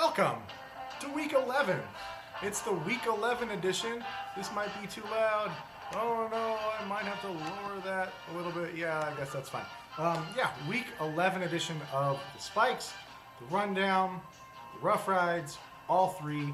Welcome to week 11. It's the week 11 edition. This might be too loud. Oh no, I might have to lower that a little bit. Yeah, I guess that's fine. Week 11 edition of the Spikes, the Rundown, the Rough Rides, all three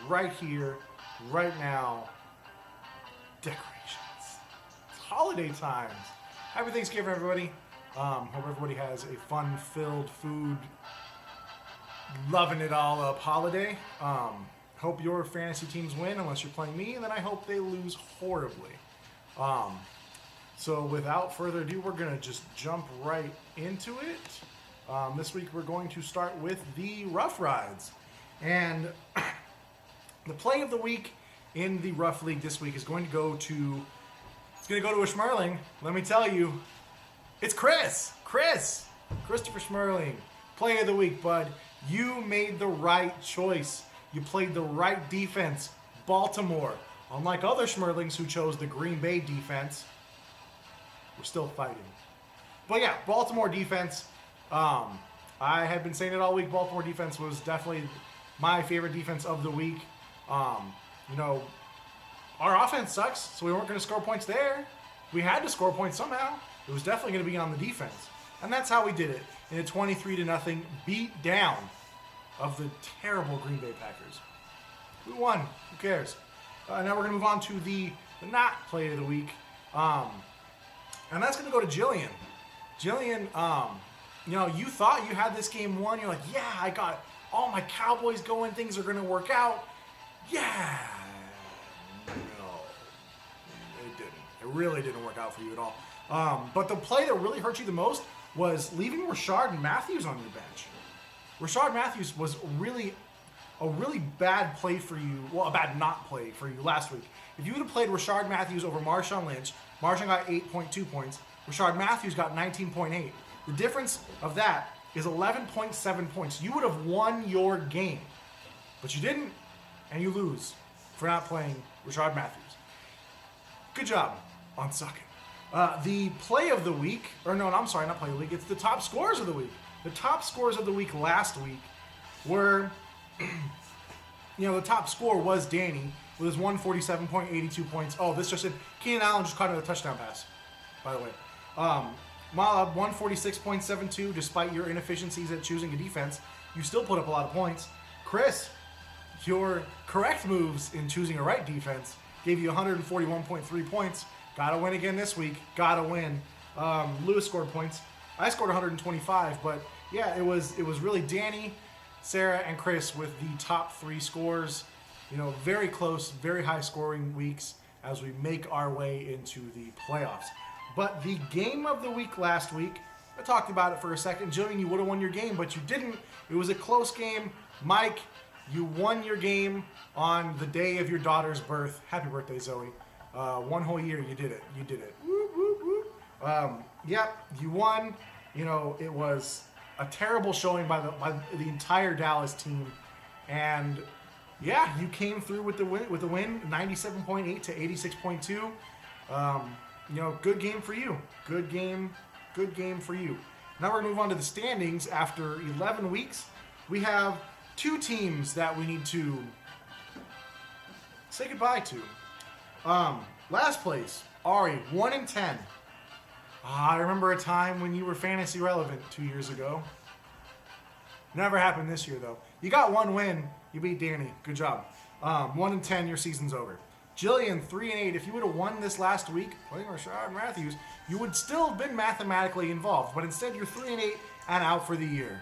right here, right now. Decorations. It's holiday times. Happy Thanksgiving, everybody. Hope everybody has a fun-filled food, loving it all up holiday. Hope your fantasy teams win unless you're playing me, and then I hope they lose horribly. So without further ado, we're going to just jump right into it. This week we're going to start with the Rough Rides. And the play of the week in the Rough League this week is going to go to a Schmerling. Let me tell you, it's Christopher Schmerling. Play of the week, bud. You made the right choice. You played the right defense. Baltimore. Unlike other Schmerlings who chose the Green Bay defense, we're still fighting. But yeah, Baltimore defense. I had been saying it all week. Baltimore defense was definitely my favorite defense of the week. Our offense sucks, so we weren't going to score points there. We had to score points somehow. It was definitely going to be on the defense. And that's how we did it in a 23-0 beat down of the terrible Green Bay Packers. We won. Who cares? Now we're going to move on to the not play of the week. And that's going to go to Jillian. Jillian, you thought you had this game won. You're like, yeah, I got all my Cowboys going. Things are going to work out. Yeah. No. It didn't. It really didn't work out for you at all. But the play that really hurt you the most was leaving Rashard Matthews on your bench. Rashard Matthews was a really bad play for you, a bad not play for you last week. If you would have played Rashard Matthews over Marshawn Lynch, Marshawn got 8.2 points, Rashard Matthews got 19.8. The difference of that is 11.7 points. You would have won your game, but you didn't, and you lose for not playing Rashard Matthews. Good job on sucking. The play of the week, not play of the week, it's the top scores of the week. The top scores of the week last week were, the top score was Danny with his 147.82 points. Oh, this just said Keenan Allen just caught a touchdown pass, by the way. Malab, 146.72, despite your inefficiencies at choosing a defense, you still put up a lot of points. Chris, your correct moves in choosing a right defense gave you 141.3 points. Gotta win again this week. Gotta win. Lewis scored points. I scored 125, but yeah, it was really Danny, Sarah, and Chris with the top three scores. Very close, very high scoring weeks as we make our way into the playoffs. But the game of the week last week, I talked about it for a second. Jillian, you would have won your game, but you didn't. It was a close game. Mike, you won your game on the day of your daughter's birth. Happy birthday, Zoe. One whole year, you did it. You did it. Whoop, whoop, whoop. You won. It was a terrible showing by the entire Dallas team, and yeah, you came through with the win, 97.8 to 86.2. Good game for you. Good game for you. Now we're gonna move on to the standings. After 11 weeks, we have two teams that we need to say goodbye to. Last place, Ari, 1-10. I remember a time when you were fantasy relevant 2 years ago. Never happened this year, though. You got one win. You beat Danny. Good job. 1-10, your season's over. Jillian, 3-8. If you would have won this last week, playing Rashard Matthews, you would still have been mathematically involved. But instead, you're 3-8 and out for the year.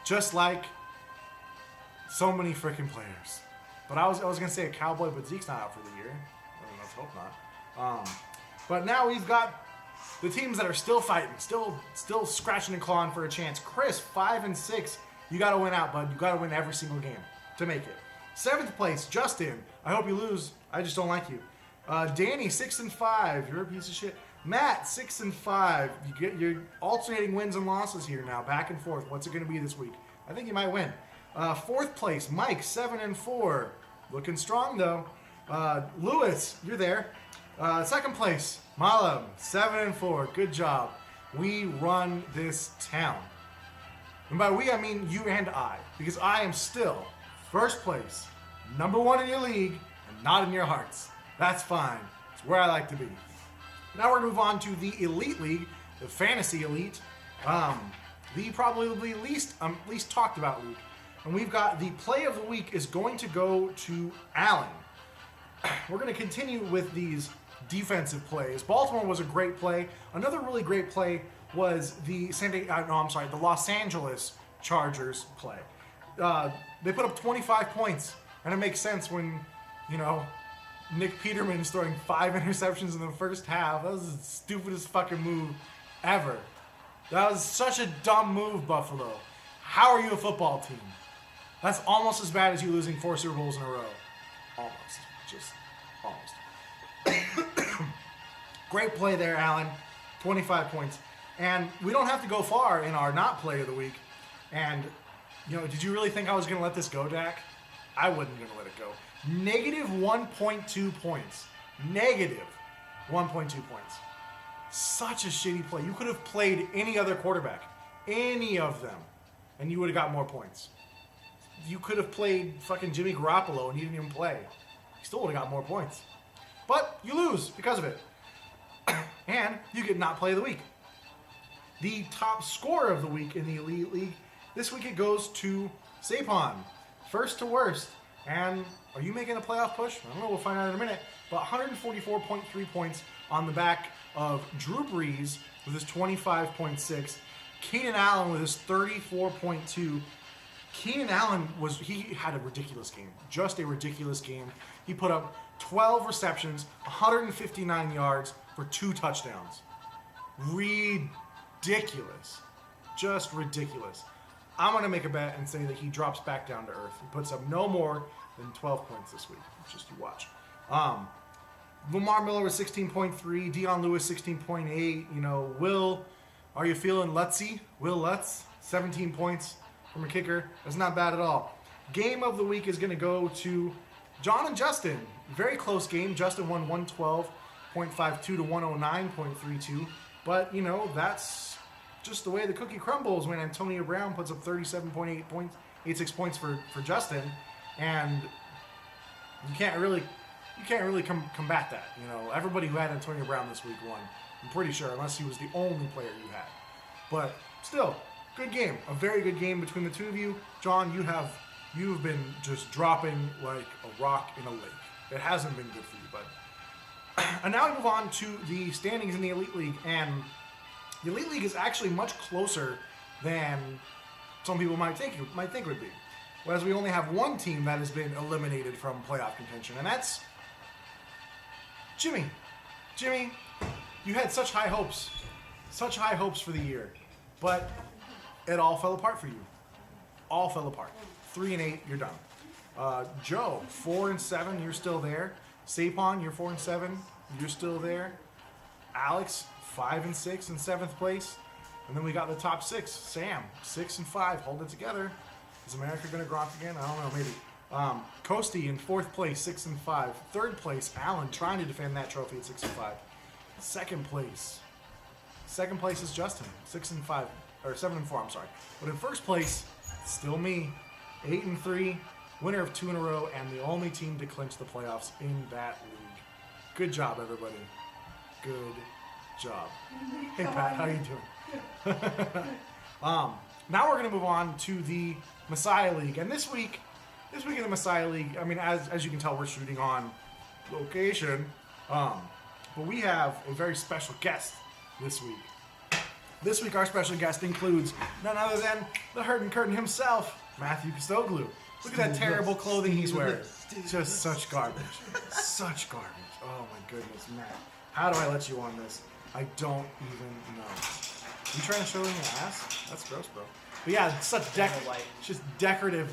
Just like so many freaking players. But I was going to say a Cowboy, but Zeke's not out for the year. Let's hope not. But now we've got the teams that are still fighting, still scratching and clawing for a chance. Chris, 5-6. You got to win out, bud. You got to win every single game to make it. 7th place, Justin. I hope you lose. I just don't like you. Danny, 6-5. You're a piece of shit. Matt, 6-5. You're alternating wins and losses here now, back and forth. What's it going to be this week? I think you might win. 4th place, Mike, 7-4. Looking strong though. Lewis, you're there. 2nd place, Malam, 7-4. Good job. We run this town. And by we, I mean you and I. Because I am still first place, #1 in your league, and not in your hearts. That's fine. It's where I like to be. Now we're going to move on to the Elite League, the Fantasy Elite. The probably least talked about league. And we've got the play of the week is going to go to Allen. We're going to continue with these defensive plays. Baltimore was a great play. Another really great play was the the Los Angeles Chargers play. They put up 25 points, and it makes sense when, Nick Peterman is throwing 5 interceptions in the first half. That was the stupidest fucking move ever. That was such a dumb move, Buffalo. How are you a football team? That's almost as bad as you losing 4 Super Bowls in a row. Almost. Just almost. Great play there, Allen. 25 points. And we don't have to go far in our not play of the week. And, did you really think I was going to let this go, Dak? I wasn't going to let it go. -1.2 points. -1.2 points. Such a shitty play. You could have played any other quarterback. Any of them. And you would have got more points. You could have played fucking Jimmy Garoppolo and you didn't even play. You still would have got more points. But you lose because of it. And you get not play of the week. The top scorer of the week in the Elite League, this week it goes to Sapon. First to worst. And are you making a playoff push? I don't know. We'll find out in a minute. But 144.3 points on the back of Drew Brees with his 25.6. Keenan Allen with his 34.2. Keenan Allen he had a ridiculous game. Just a ridiculous game. He put up 12 receptions, 159 yards for 2 touchdowns. Ridiculous. Just ridiculous. I'm going to make a bet and say that he drops back down to earth. He puts up no more than 12 points this week. Just you watch. Lamar Miller was 16.3. Deion Lewis 16.8. Will, are you feeling Lutzy? Will Lutz, 17 points from a kicker. That's not bad at all. Game of the week is going to go to John and Justin. Very close game. Justin won 112.52 to 109.32. But, that's just the way the cookie crumbles when Antonio Brown puts up 37.8 points, 86 points for Justin. And you can't really combat that. Everybody who had Antonio Brown this week won. I'm pretty sure, unless he was the only player you had. But still, good game. A very good game between the two of you. John, you've been just dropping like a rock in a lake. It hasn't been good for you, bud. And now we move on to the standings in the Elite League. And the Elite League is actually much closer than some people might think it would be. Whereas we only have one team that has been eliminated from playoff contention, and that's Jimmy. Jimmy, you had such high hopes for the year, but it all fell apart for you. All fell apart. 3-8, you're done. Joe, 4-7, you're still there. Sapon, you're 4-7, you're still there. Alex, 5-6 in 7th place, and then we got the top 6. Sam, 6-5, hold it together. Is America going to Gronk again? I don't know, maybe. Coasty in 4th place, 6-5. 3rd place, Allen trying to defend that trophy at 6-5. 2nd place is Justin, 6-5, or 7-4, I'm sorry. But in 1st place, still me, 8-3, winner of 2 in a row, and the only team to clinch the playoffs in that league. Good job, everybody. Good job. Hey, Pat, how you doing? Now we're going to move on to the Messiah League. And this week in the Messiah League, I mean, as you can tell, we're shooting on location. But we have a very special guest this week. This week, our special guest includes none other than the Hurtin' Curtin himself, Matthew Costoglu. Look at that terrible clothing he's wearing. Just such garbage. Such garbage. Oh my goodness, Matt. How do I let you on this? I don't even know. You trying to show him your ass? That's gross, bro. But yeah, it's such just decorative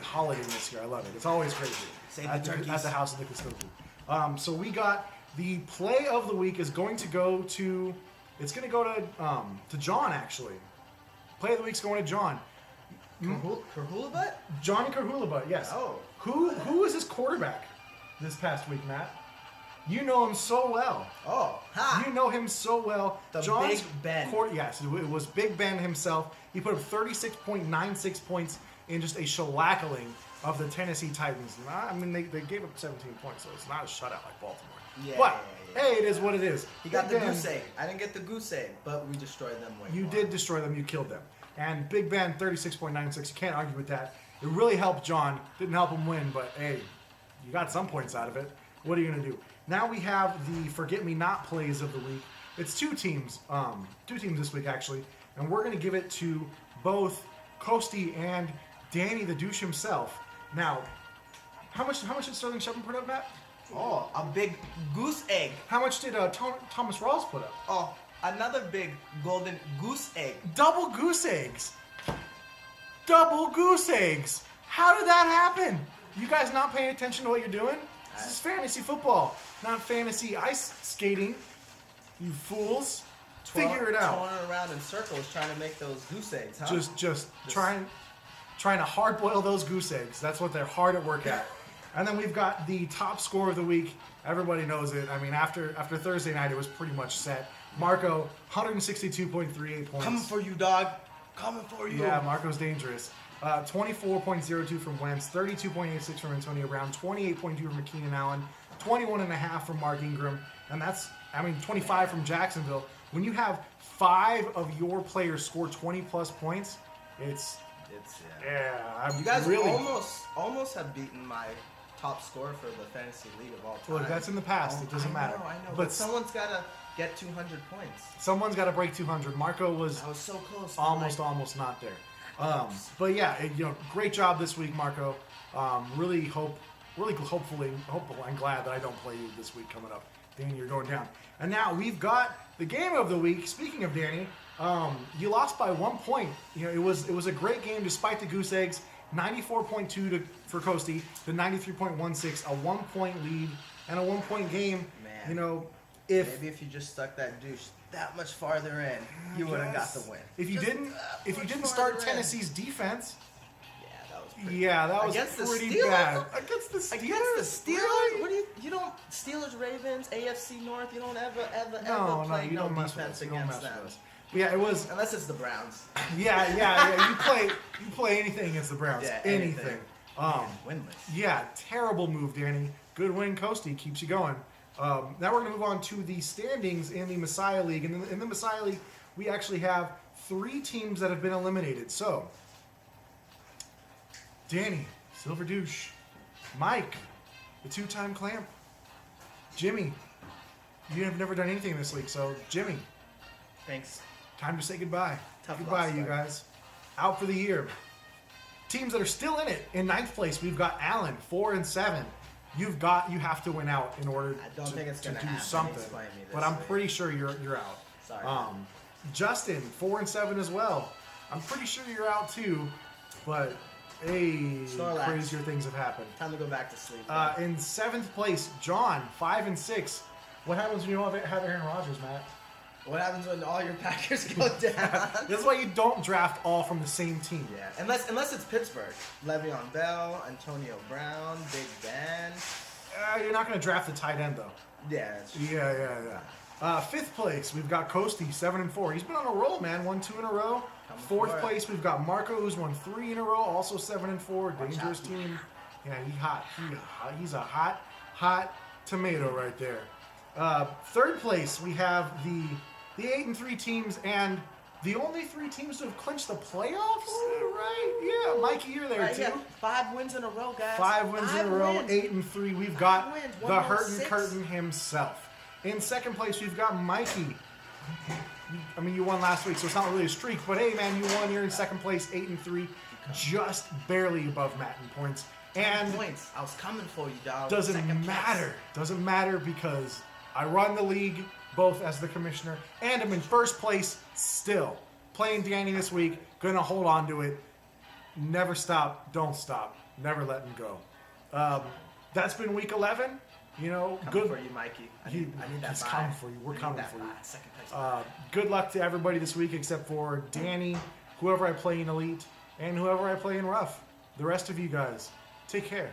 holidiness here. I love it. It's always crazy. At the house of the Custodian. So we got the play of the week is going to go to. It's going to go to John actually. Play of the week's going to John. Kerhulabutt? Johnny Kerhulabutt, yes. Oh. Who was his quarterback this past week, Matt? You know him so well. Oh, ha! You know him so well. The John's Big Ben. Yes, it was Big Ben himself. He put up 36.96 points in just a shellackling of the Tennessee Titans. I mean, they gave up 17 points, so it's not a shutout like Baltimore. Yeah, But, yeah. hey, it is what it is. He got Big the Ben, goose egg. I didn't get the goose egg, but we destroyed them way You more. did destroy them. You killed them. And Big Ben, 36.96. You can't argue with that. It really helped John. Didn't help him win, but, hey, you got some points out of it. What are you going to do? Now we have the Forget-Me-Not plays of the week. It's two teams this week, actually. And we're going to give it to both Coasty and Danny the douche himself. Now, how much did Sterling Shepard put up, Matt? Oh, a big goose egg. How much did Thomas Rawls put up? Oh, another big golden goose egg. Double goose eggs. Double goose eggs. How did that happen? You guys not paying attention to what you're doing? This is fantasy football, not fantasy ice skating. You fools. Figure it out. Touring around in circles trying to make those goose eggs, huh? Just trying to hard boil those goose eggs. That's what they're hard at work at. And then we've got the top score of the week. Everybody knows it. I mean, after Thursday night, it was pretty much set. Marco, 162.38 points. Coming for you, dog. Coming for you. Yeah, Marco's dangerous. 24.02 from Wentz, 32.86 from Antonio Brown, 28.2 from Keenan Allen, 21.5 from Mark Ingram, and 25 from Jacksonville. When you have 5 of your players score 20-plus points, it's You guys really almost have beaten my top scorer for the fantasy league of all time. Look, that's in the past. It doesn't matter. I know. But someone's got to get 200 points. Someone's got to break 200. Marco was so close. almost not there. But yeah, great job this week, Marco. Hopefully, I'm glad that I don't play you this week coming up. Danny, you're going down. And now we've got the game of the week. Speaking of Danny, you lost by 1 point. It was a great game despite the goose eggs. 94.2 for Coasty to 93.16, a 1 point lead and a 1 point game. Man, maybe if you just stuck that douche that much farther in, you would have got the win. If you didn't start Tennessee's defense. Yeah, that was Against pretty the Steelers? bad. Against the Steelers? Against the Steelers? Really? What do you don't Steelers, Ravens, AFC North? You don't ever play you don't mess defense with us. You don't against mess them. with us. Yeah, it was. Unless it's the Browns. Yeah. You play anything against the Browns. Yeah, anything. Winless. Yeah, terrible move, Danny. Good win, Coasty keeps you going. Now we're going to move on to the standings in the Messiah League. And in the Messiah League, we actually have 3 teams that have been eliminated. So, Danny, Silver Douche, Mike, the 2-time clamp, Jimmy. You have never done anything in this league, so Jimmy. Thanks. Time to say goodbye. Tough Goodbye, loss, you guys. Out for the year. Teams that are still in it. In 9th place, we've got Allen, 4-7. You have to win out in order I don't think it's to gonna do happen. something. Explain me this But I'm way. pretty sure you're out. Sorry. Justin, 4-7 as well. I'm pretty sure you're out too. But Snorlax. crazier things have happened. Time to go back to sleep. In 7th place, John, 5-6. What happens when you don't have Aaron Rodgers, Matt? What happens when all your Packers go down? That's why you don't draft all from the same team. Yeah, unless it's Pittsburgh. Le'Veon Bell, Antonio Brown, Big Ben. You're not going to draft the tight end, though. Yeah, that's true. Yeah. 5th place, we've got Coasty, 7-4. He's been on a roll, man. 1-2 in a row. Coming 4th for it. place, we've got Marco, who's won 3 in a row, also 7-4. Dangerous out. team. Yeah, he's a hot tomato right there. 3rd place, we have the 8-3 teams and the only 3 teams to have clinched the playoffs. Right? Yeah, Mikey, you're there Right, too. yeah. 5 wins in a row, guys. 5 wins in a row, wins. 8-3. We've got wins, the 1 Hurtin' 6. Curtin himself. In 2nd place, we've got Mikey. I mean, you won last week, so it's not really a streak. But hey, man, you won. You're in 2nd place, 8-3, just barely above Matt in points. And points. I was coming for you, dog. doesn't Second matter. place. Doesn't matter because I run the league both as the commissioner and I'm in 1st place still. Playing Danny this week, gonna hold on to it. Never stop, don't stop, never let him go. That's been week 11. Coming good for you, Mikey. I need that he's bye. coming for you. We're I need coming that for you. bye. 2nd place. Good luck to everybody this week except for Danny, whoever I play in Elite, and whoever I play in Rough. The rest of you guys, take care.